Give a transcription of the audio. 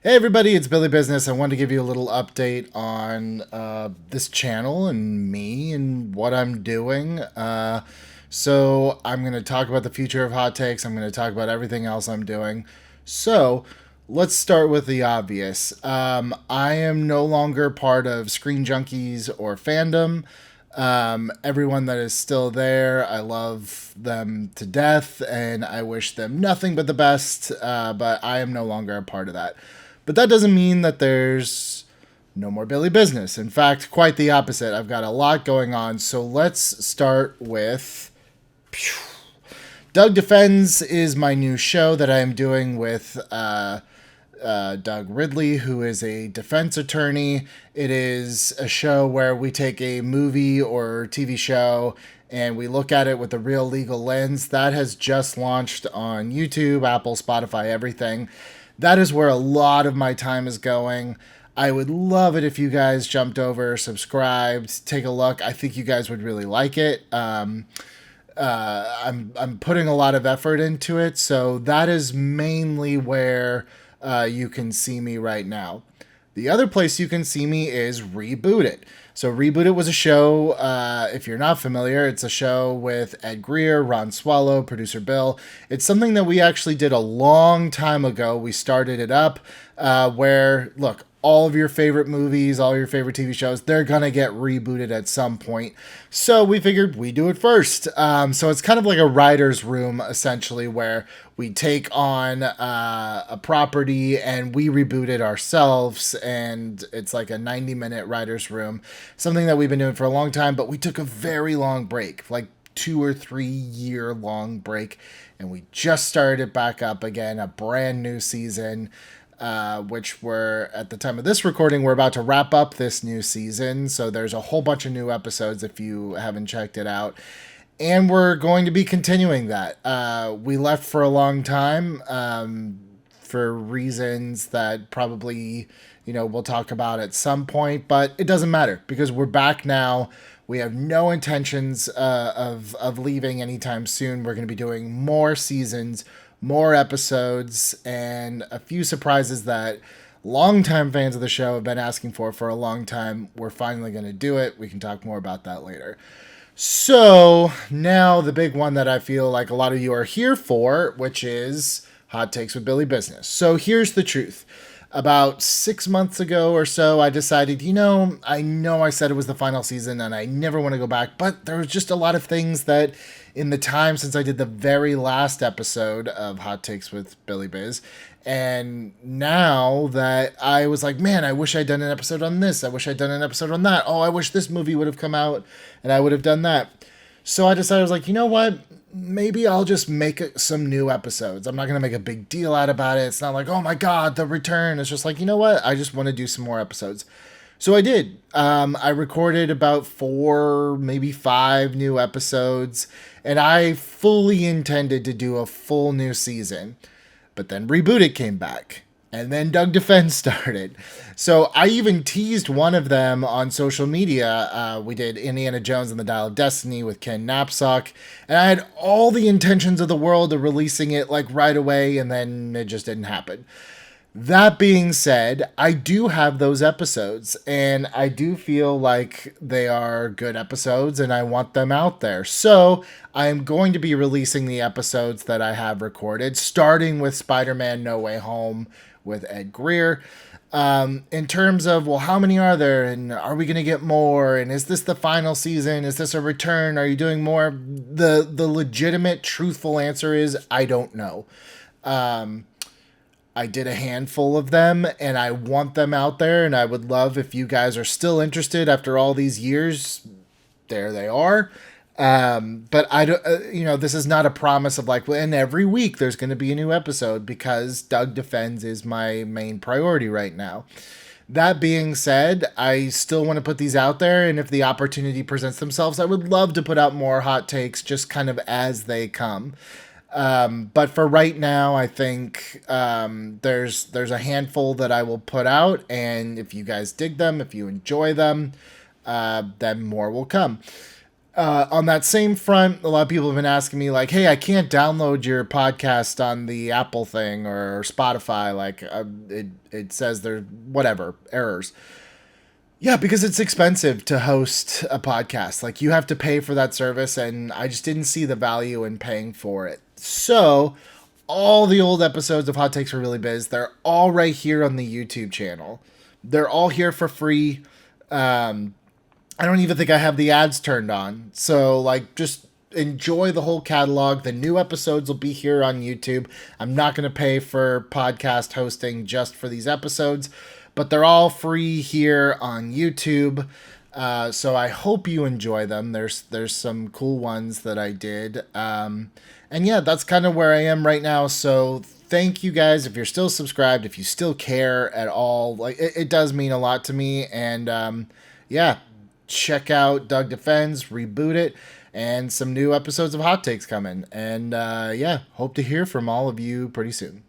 Hey everybody, it's Billy Business. I wanted to give you a little update on this channel and me and what I'm doing. So I'm going to talk about the future of hot takes. I'm going to talk about everything else I'm doing. So let's start with the obvious. I am no longer part of Screen Junkies or fandom. Everyone that is still there, I love them to death and I wish them nothing but the best, but I am no longer a part of that. But that doesn't mean that there's no more Billy Business. In fact, quite the opposite. I've got a lot going on. So let's start with Doug Defends is my new show that I am doing with Doug Ridley, who is a defense attorney. It is a show where we take a movie or TV show and we look at it with a real legal lens. That has just launched on YouTube, Apple, Spotify, everything. That is where a lot of my time is going. I would love it if you guys jumped over, subscribed, take a look. I think you guys would really like it. I'm putting a lot of effort into it, so that is mainly where you can see me right now. The other place you can see me is Reboot It. So Reboot It was a show, if you're not familiar, it's a show with Ed Greer, Ron Swallow, producer Bill. It's something that we actually did a long time ago. We started it up where, look, all of your favorite movies, all your favorite TV shows, they're going to get rebooted at some point. So we figured we do it first. So it's kind of like a writer's room, essentially, where we take on a property and we reboot it ourselves. And it's like a 90-minute writer's room, something that we've been doing for a long time, but we took a very long break, like 2 or 3 year long break. And we just started it back up again, a brand new season. Which we're, at the time of this recording, we're about to wrap up this new season. So there's a whole bunch of new episodes if you haven't checked it out. And we're going to be continuing that. We left for a long time for reasons that probably, we'll talk about at some point. But it doesn't matter because we're back now. We have no intentions of leaving anytime soon. We're going to be doing more seasons, more episodes, and a few surprises that longtime fans of the show have been asking for a long time. We're finally going to do it. We can talk more about that later. So now the big one that I feel like a lot of you are here for, which is Hot Takes with Billy Business. So here's the truth. About 6 months ago or so, I decided, I know I said it was the final season and I never want to go back, but there was just a lot of things that in the time since I did the very last episode of Hot Takes with Billy Biz, and now that I was like, man, I wish I'd done an episode on this. I wish I'd done an episode on that. Oh, I wish this movie would have come out and I would have done that. So I decided, I was like, you know what? Maybe I'll just make some new episodes. I'm not going to make a big deal out about it. It's not like, oh my God, the return. It's just like, you know what? I just want to do some more episodes. So I did. I recorded about 4, maybe 5 new episodes, and I fully intended to do a full new season. But then Reboot It came back. And then Doug Defense started. So I even teased one of them on social media. We did Indiana Jones and the Dial of Destiny with Ken Knapsack. And I had all the intentions of the world of releasing it like right away, and then it just didn't happen. That being said, I do have those episodes, and I do feel like they are good episodes, and I want them out there. So I'm going to be releasing the episodes that I have recorded, starting with Spider-Man No Way Home with Ed Greer. In terms of, well, how many are there, and are we going to get more, and is this the final season? Is this a return? Are you doing more? The legitimate, truthful answer is I don't know. I did a handful of them and I want them out there, and I would love if you guys are still interested after all these years. There they are. But I don't, this is not a promise of like, well, and every week there's going to be a new episode, because Doug Defends is my main priority right now. That being said, I still want to put these out there, and if the opportunity presents themselves, I would love to put out more hot takes just kind of as they come. But for right now, I think there's a handful that I will put out, and if you guys dig them, if you enjoy them, then more will come. On that same front, a lot of people have been asking me like, "Hey, I can't download your podcast on the Apple thing or Spotify. Like, it says there's whatever errors." Yeah, because it's expensive to host a podcast. Like, you have to pay for that service, and I just didn't see the value in paying for it. So, all the old episodes of Hot Takes for Billy Biz, they're all right here on the YouTube channel. They're all here for free. I don't even think I have the ads turned on. So, like, just enjoy the whole catalog. The new episodes will be here on YouTube. I'm not going to pay for podcast hosting just for these episodes, but they're all free here on YouTube. So I hope you enjoy them. There's some cool ones that I did. And yeah, that's kind of where I am right now. So thank you guys if you're still subscribed, if you still care at all. Like, it does mean a lot to me. And yeah, check out Doug Defends, Reboot It, and some new episodes of Hot Takes coming. And yeah, hope to hear from all of you pretty soon.